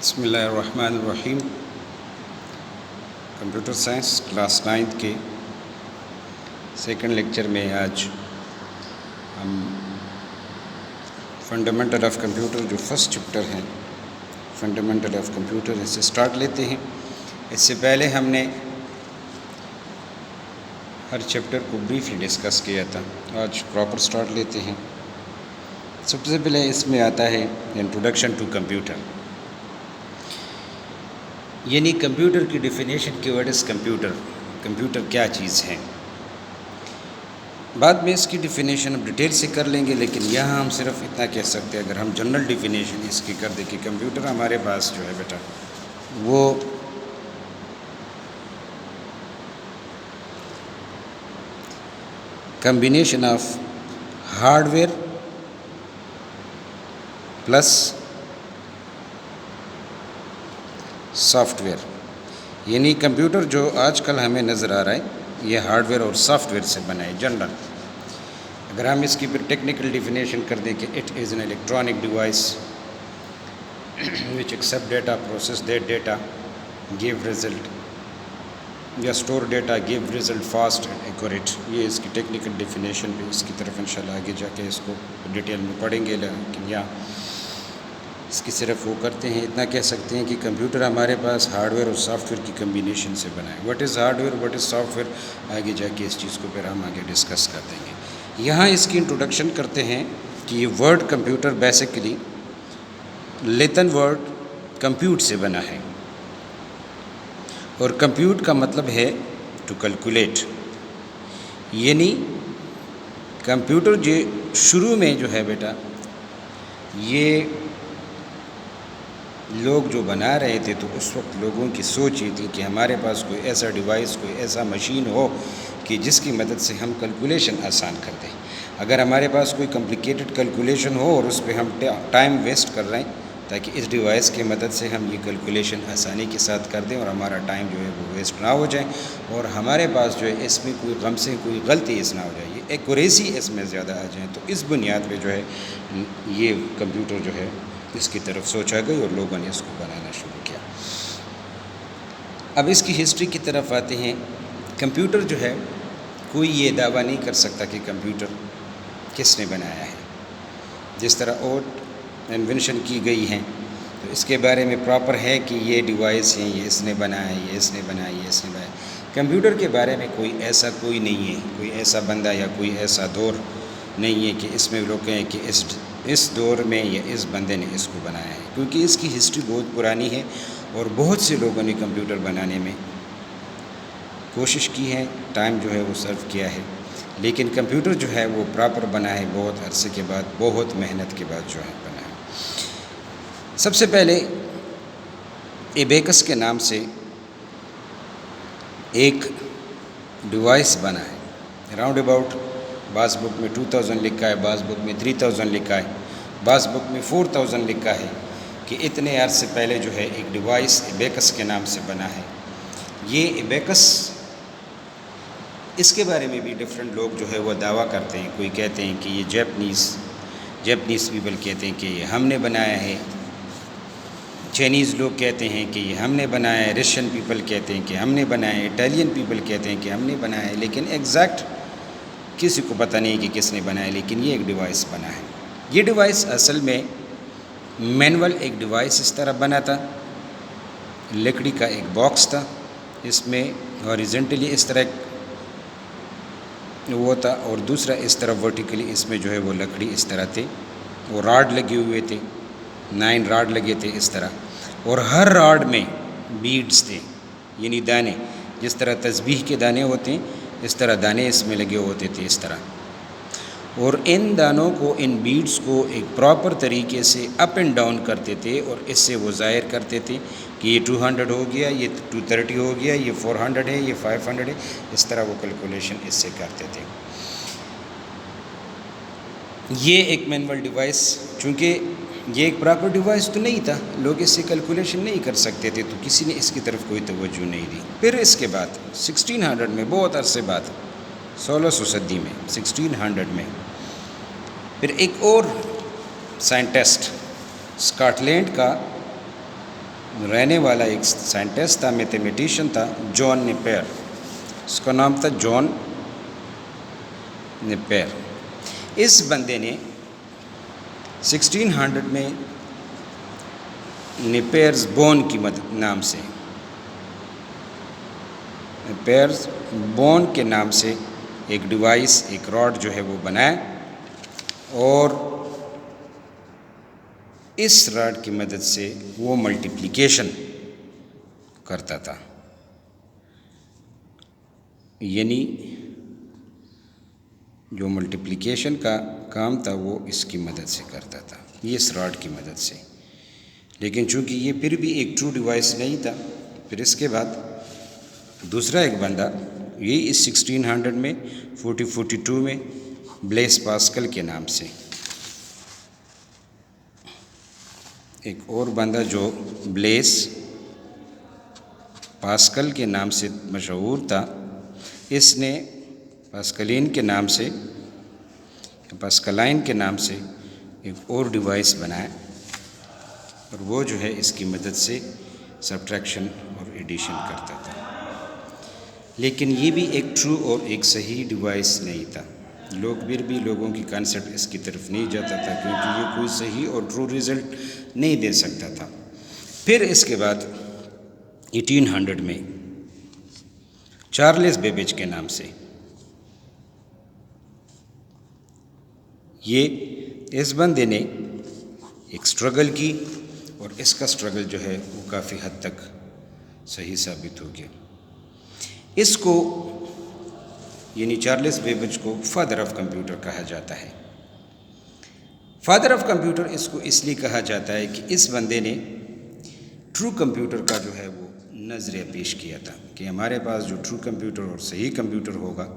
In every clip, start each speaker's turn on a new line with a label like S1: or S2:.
S1: بسم اللہ الرحمن الرحیم۔ کمپیوٹر سائنس کلاس 9 کے سیکنڈ لیکچر میں آج ہم فنڈامنٹل آف کمپیوٹر جو فرسٹ چیپٹر ہے فنڈامنٹل آف کمپیوٹر اس سے سٹارٹ لیتے ہیں۔ اس سے پہلے ہم نے ہر چیپٹر کو بریفلی ڈسکس کیا تھا، آج پراپر سٹارٹ لیتے ہیں۔ سب سے پہلے اس میں آتا ہے انٹروڈکشن ٹو کمپیوٹر، یعنی کمپیوٹر کی ڈیفینیشن کی ورڈ از کمپیوٹر، کمپیوٹر کیا چیز ہے۔ بعد میں اس کی ڈیفینیشن ہم ڈیٹیل سے کر لیں گے، لیکن یہاں ہم صرف اتنا کہہ سکتے ہیں، اگر ہم جنرل ڈیفینیشن اس کی کر دیں کہ کمپیوٹر ہمارے پاس جو ہے بیٹا وہ combination of hard where plus soft where, یعنی کمپیوٹر جو آج کل ہمیں نظر آ رہا ہے یہ ہارڈ ویئر اور سافٹ ویئر سے بنا ہے جنرل۔ اگر ہم اس کی پھر ٹیکنیکل ڈیفینیشن کر دیں کہ it is an electronic device which accept data, process that data, give result یا store data, give result fast and accurate, یہ اس کی ٹیکنیکل ڈیفینیشن بھی اس کی طرف انشاءاللہ آگے جا کے اس کو ڈیٹیل میں پڑھیں گے، لیکن یہاں اس کی صرف وہ کرتے ہیں، اتنا کہہ سکتے ہیں کہ کمپیوٹر ہمارے پاس ہارڈ ویئر اور سافٹ ویئر کی کمبینیشن سے بنا ہے۔ What is hard where, what is soft where, آگے جا کے اس چیز کو پھر ہم آگے ڈسکس کر دیں گے۔ یہاں اس کی انٹروڈکشن کرتے ہیں کہ یہ word computer basically Latin word compute سے بنا ہے، اور کمپیوٹ کا مطلب ہے ٹو کیلکولیٹ، یعنی کمپیوٹر جو شروع میں جو ہے بیٹا یہ لوگ جو بنا رہے تھے تو اس وقت لوگوں کی سوچ یہ تھی کہ ہمارے پاس کوئی ایسا ڈیوائس، کوئی ایسا مشین ہو کہ جس کی مدد سے ہم کیلکولیشن آسان کر دیں۔ اگر ہمارے پاس کوئی کمپلیکیٹڈ کیلکولیشن ہو اور اس پہ ہم ٹائم ویسٹ کر رہے ہیں، تاکہ اس ڈیوائس کی مدد سے ہم یہ کیلکولیشن آسانی کے ساتھ کر دیں اور ہمارا ٹائم جو ہے وہ ویسٹ نہ ہو جائے، اور ہمارے پاس جو ہے اس میں کوئی غم سے کوئی غلطی اس نہ ہو جائے، یہ ایکوریسی اس میں زیادہ آ جائیں، تو اس بنیاد پہ جو ہے یہ کمپیوٹر جو ہے اس کی طرف سوچا گئی اور لوگوں نے اس کو بنانا شروع کیا۔ اب اس کی ہسٹری کی طرف آتے ہیں۔ کمپیوٹر جو ہے کوئی یہ دعویٰ نہیں کر سکتا کہ کمپیوٹر کس نے بنایا ہے۔ جس طرح اور انوینشن کی گئی ہیں تو اس کے بارے میں پراپر ہے کہ یہ ڈیوائس ہیں، یہ اس نے بنایا ہے، یہ اس نے بنایا، یہ اس نے بنایا۔ کمپیوٹر کے بارے میں کوئی ایسا کوئی نہیں ہے، کوئی ایسا بندہ یا کوئی ایسا دور نہیں ہے کہ اس میں لوگ کہیں کہ اس دور میں یا اس بندے نے اس کو بنایا ہے، کیونکہ اس کی ہسٹری بہت پرانی ہے اور بہت سے لوگوں نے کمپیوٹر بنانے میں کوشش کی ہے، ٹائم جو ہے وہ سرو کیا ہے، لیکن کمپیوٹر جو ہے وہ پراپر بنا ہے بہت عرصے کے بعد، بہت محنت کے بعد جو ہے بنا ہے۔ سب سے پہلے ایبیکس کے نام سے ایک ڈیوائس بنا ہے، راؤنڈ اباؤٹ بعض بک میں 2000 لکھا ہے، بعض بک میں 3000 لکھا ہے، بعض بک میں 4000 لکھا ہے، کہ اتنے عرصے پہلے جو ہے ایک ڈیوائس ایبیکس کے نام سے بنا ہے۔ یہ ایبیکس، اس کے بارے میں بھی ڈفرینٹ لوگ جو ہے وہ دعویٰ کرتے ہیں، کوئی کہتے ہیں کہ یہ جیپنیز پیپل کہتے ہیں کہ یہ ہم نے بنایا ہے، چائنیز لوگ کہتے ہیں کہ یہ ہم نے بنایا ہے، رشین پیپل کہتے ہیں کہ ہم نے بنایا ہے، اٹالین پیپل کہتے ہیں کہ ہم نے بنایا ہے، لیکن ایگزیکٹ کسی کو پتہ نہیں کہ کس نے بنایا، لیکن یہ ایک ڈیوائس بنا ہے۔ یہ ڈیوائس اصل میں مینول ایک ڈیوائس اس طرح بنا تھا، لکڑی کا ایک باکس تھا، اس میں ہاریزنٹلی اس طرح وہ تھا، اور دوسرا اس طرح ورٹیکلی اس میں جو ہے وہ لکڑی اس طرح تھے، وہ راڈ لگے ہوئے تھے، 9 راڈ لگے تھے اس طرح، اور ہر راڈ میں بیڈز تھے، یعنی دانے، جس طرح تسبیح کے دانے ہوتے ہیں اس طرح دانے اس میں لگے ہوتے تھے اس طرح، اور ان دانوں کو، ان بیڈز کو ایک پراپر طریقے سے اپ اینڈ ڈاؤن کرتے تھے، اور اس سے وہ ظاہر کرتے تھے کہ یہ 200 ہو گیا، یہ 230 ہو گیا، یہ 400 ہے، یہ 500 ہے، اس طرح وہ کیلکولیشن اس سے کرتے تھے۔ یہ ایک مینول ڈیوائس، چونکہ یہ ایک پراپر ڈیوائس تو نہیں تھا، لوگ اس سے کیلکولیشن نہیں کر سکتے تھے، تو کسی نے اس کی طرف کوئی توجہ نہیں دی۔ پھر اس کے بعد 1600 میں، بہت عرصے بعد، 1600 صدی میں، 1600 میں پھر ایک اور سائنٹسٹ اسکاٹ لینڈ کا رہنے والا ایک سائنٹسٹ تھا، میتھمیٹیشین تھا، جان نیپیر. اس کا نام تھا جان نیپیر. اس بندے نے 1600 میں نیپیرز بون کی نام سے، نیپیرز بون کے نام سے ایک ڈیوائس، ایک راڈ جو ہے وہ بنایا، اور اس راڈ کی مدد سے وہ ملٹیپلیکیشن کرتا تھا. یعنی جو ملٹیپلیکیشن کا کام تھا وہ اس کی مدد سے کرتا تھا، یہ اس راڈ کی مدد سے. لیکن چونکہ یہ پھر بھی ایک ٹرو ڈیوائس نہیں تھا، پھر اس کے بعد دوسرا ایک بندہ، یہ اس 1600 میں 42 میں بلیس پاسکل کے نام سے ایک اور بندہ جو بلیس پاسکل کے نام سے مشہور تھا، اس نے پاسکلائن کے نام سے ایک اور ڈیوائس بنایا، اور وہ جو ہے اس کی مدد سے سبٹریکشن اور ایڈیشن کرتا تھا. لیکن یہ بھی ایک ٹرو اور ایک صحیح ڈیوائس نہیں تھا. پھر بھی لوگوں کی کانسیپٹ اس کی طرف نہیں جاتا تھا، کیونکہ یہ کوئی صحیح اور ٹرو ریزلٹ نہیں دے سکتا تھا. پھر اس کے بعد 1800 میں چارلس بیبیج کے نام سے اس بندے نے ایک سٹرگل کی، اور اس کا سٹرگل جو ہے وہ کافی حد تک صحیح ثابت ہو گیا. اس کو یعنی چارلس بیبیج کو فادر آف کمپیوٹر کہا جاتا ہے. فادر آف کمپیوٹر اس کو اس لیے کہا جاتا ہے کہ اس بندے نے ٹرو کمپیوٹر کا جو ہے وہ نظریہ پیش کیا تھا، کہ ہمارے پاس جو ٹرو کمپیوٹر اور صحیح کمپیوٹر ہوگا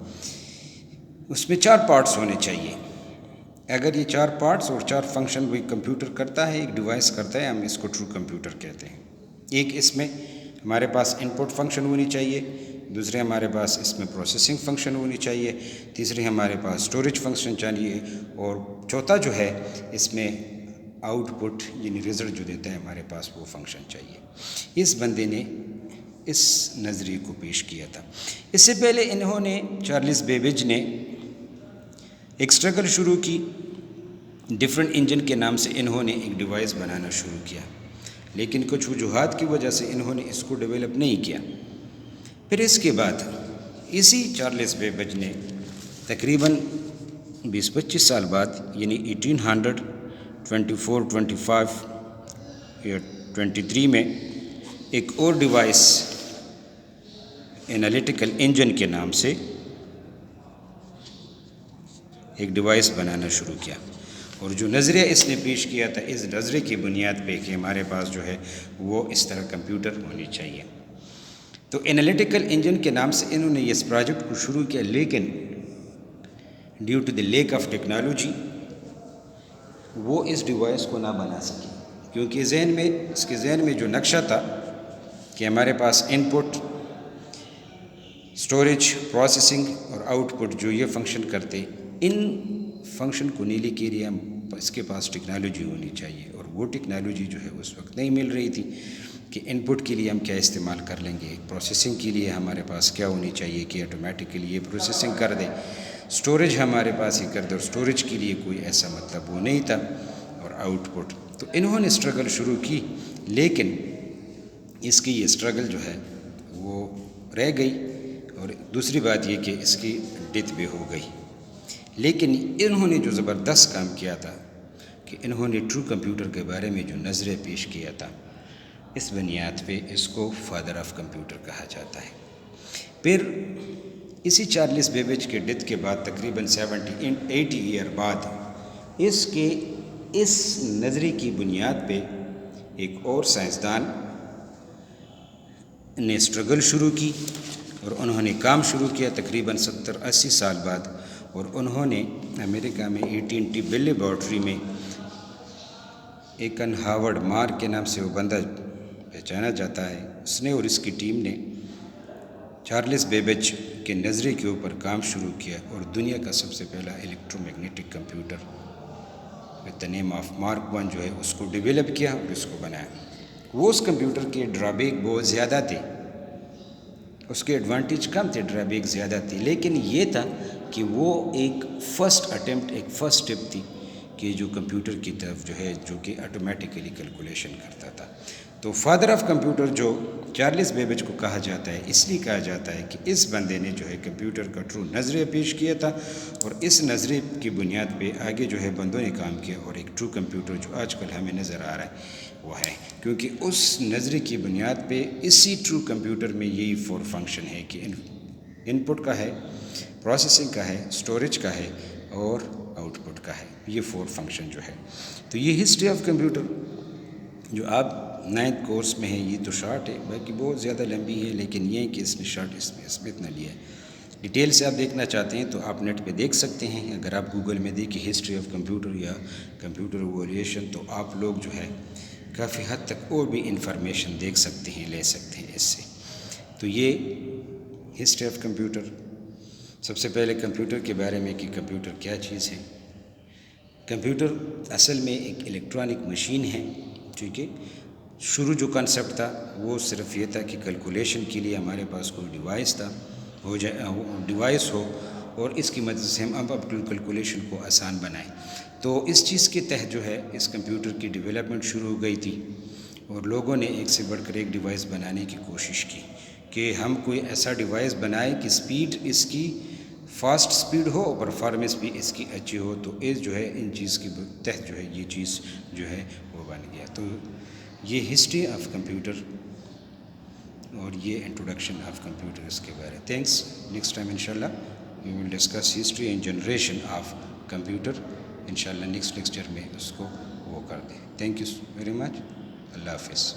S1: اس میں 4 پارٹس ہونے چاہیے. اگر یہ 4 پارٹس اور 4 فنکشن وہی کمپیوٹر کرتا ہے، ایک ڈیوائس کرتا ہے، ہم اس کو ٹرو کمپیوٹر کہتے ہیں. ایک اس میں ہمارے پاس ان پٹ فنکشن ہونی چاہیے، دوسرے ہمارے پاس اس میں پروسیسنگ فنکشن ہونی چاہیے، تیسرے ہمارے پاس اسٹوریج فنکشن چاہیے، اور چوتھا جو ہے اس میں آؤٹ پٹ یعنی رزلٹ جو دیتا ہے ہمارے پاس وہ فنکشن چاہیے. اس بندے نے اس نظریے کو پیش کیا تھا. اس سے پہلے چارلس بیبیج نے ایک سٹرگل شروع کی. ڈفرنٹ انجن کے نام سے انہوں نے ایک ڈیوائس بنانا شروع کیا، لیکن کچھ وجوہات کی وجہ سے انہوں نے اس کو ڈیولپ نہیں کیا. پھر اس کے بعد اسی چارلس بیبیج نے تقریباً 20-25 سال بعد یعنی 1824 25 یا 23 میں ایک اور ڈیوائس انالیٹیکل انجن کے نام سے ایک ڈیوائس بنانا شروع کیا. اور جو نظریہ اس نے پیش کیا تھا، اس نظریے کی بنیاد پہ کہ ہمارے پاس جو ہے وہ اس طرح کمپیوٹر ہونی چاہیے. تو انالیٹیکل انجن کے نام سے انہوں نے اس پروجیکٹ کو شروع کیا، لیکن due to the lack of technology وہ اس ڈیوائس کو نہ بنا سکی، کیونکہ اس کے ذہن میں جو نقشہ تھا کہ ہمارے پاس ان پٹ، اسٹوریج، پروسیسنگ اور آؤٹ پٹ جو یہ فنکشن کرتے، ان فنکشن کو نیلی کے لیے اس کے پاس ٹیکنالوجی ہونی چاہیے، اور وہ ٹیکنالوجی جو ہے اس وقت نہیں مل رہی تھی کہ ان پٹ کے لیے ہم کیا استعمال کر لیں گے، پروسیسنگ کے لیے ہمارے پاس کیا ہونی چاہیے کہ آٹومیٹکلی یہ پروسیسنگ کر دے، اسٹوریج ہمارے پاس ہی کر دے، اور اسٹوریج کے لیے کوئی ایسا مطلب وہ نہیں تھا، اور آؤٹ پٹ. تو انہوں نے اسٹرگل شروع کی، لیکن اس کی یہ اسٹرگل جو ہے وہ رہ گئی. اور دوسری بات یہ کہ اس کی ڈیتھ بھی ہو گئی. لیکن انہوں نے جو زبردست کام کیا تھا کہ انہوں نے ٹرو کمپیوٹر کے بارے میں جو نظریہ پیش کیا تھا، اس بنیاد پہ اس کو فادر آف کمپیوٹر کہا جاتا ہے. پھر اسی چارلس بیبیج کے ڈیتھ کے بعد تقریباً 80 ایئر بعد اس نظریے کی بنیاد پہ ایک اور سائنسدان نے اسٹرگل شروع کی، اور انہوں نے کام شروع کیا تقریباً 70-80 سال بعد. اور انہوں نے امریکہ میں AT&T بیل لیبارٹری میں ایکن ہاورڈ مار کے نام سے وہ بندہ پہچانا جاتا ہے، اس نے اور اس کی ٹیم نے چارلس بیبیج کے نظریے کے اوپر کام شروع کیا، اور دنیا کا سب سے پہلا electro magnetic computer with the name of mark 1 جو ہے اس کو ڈیولپ کیا اور اس کو بنایا. وہ اس کمپیوٹر کے ڈرابیک بہت زیادہ تھے، اس کے ایڈوانٹیج کم تھے، ڈرابیک زیادہ تھی، لیکن یہ تھا کہ وہ ایک فرسٹ اٹیمپٹ، ایک فرسٹ اسٹیپ تھی کہ جو کمپیوٹر کی طرف جو ہے جو کہ آٹومیٹیکلی کیلکولیشن کرتا تھا۔ تو فادر آف کمپیوٹر جو چارلس بیبیج کو کہا جاتا ہے، اس لیے کہا جاتا ہے کہ اس بندے نے جو ہے کمپیوٹر کا ٹرو نظریہ پیش کیا تھا، اور اس نظریے کی بنیاد پہ آگے جو ہے بندوں نے کام کیا، اور ایک ٹرو کمپیوٹر جو آج کل ہمیں نظر آ رہا ہے وہ ہے، کیونکہ اس نظریے کی بنیاد پہ اسی ٹرو کمپیوٹر میں یہی 4 فنکشن ہے کہ ان پٹ کا ہے، پروسیسنگ کا ہے، اسٹوریج کا ہے، اور آؤٹ پٹ کا ہے، یہ 4 فنکشن جو ہے۔ تو یہ ہسٹری آف کمپیوٹر جو آپ 9th کورس میں ہے، یہ تو شارٹ ہے، باقی بہت زیادہ لمبی ہے، لیکن یہ کہ اس نے شارٹ اس میں اتنا لیا ہے۔ ڈیٹیل سے آپ دیکھنا چاہتے ہیں تو آپ نیٹ پہ دیکھ سکتے ہیں، اگر آپ گوگل میں دیکھیں ہسٹری آف کمپیوٹر یا کمپیوٹر ایوولوشن، تو آپ لوگ جو ہے کافی حد تک اور بھی انفارمیشن دیکھ سکتے ہیں، لے سکتے ہیں اس سے۔ تو یہ ہسٹری آف کمپیوٹر، سب سے پہلے کمپیوٹر کے بارے میں کہ کمپیوٹر کیا چیز ہے۔ کمپیوٹر اصل میں ایک الیکٹرانک مشین ہے، ٹھیک ہے۔ شروع جو کنسیپٹ تھا وہ صرف یہ تھا کہ کیلکولیشن کے لیے ہمارے پاس کوئی ڈیوائس ہو، اور اس کی مدد سے ہم اب کیلکولیشن کو آسان بنائیں۔ تو اس چیز کے تحت جو ہے اس کمپیوٹر کی ڈیولپمنٹ شروع ہو گئی تھی، اور لوگوں نے ایک سے بڑھ کر ایک ڈیوائس بنانے کی کوشش کی کہ ہم کوئی ایسا ڈیوائس بنائیں کہ سپیڈ اس کی فاسٹ سپیڈ ہو اور پرفارمنس بھی اس کی اچھی ہو۔ تو اس جو ہے ان چیز کے تحت جو ہے یہ چیز جو ہے وہ بن گیا۔ تو یہ ہسٹری آف کمپیوٹر اور یہ انٹروڈکشن آف کمپیوٹر اس کے بارے۔ تھینکس، نیکسٹ ٹائم انشاءاللہ we will discuss history and generation of computer, انشاءاللہ نیکسٹ لیکچر میں اس کو وہ کر دیں۔ تھینک یو ویری مچ، اللہ حافظ۔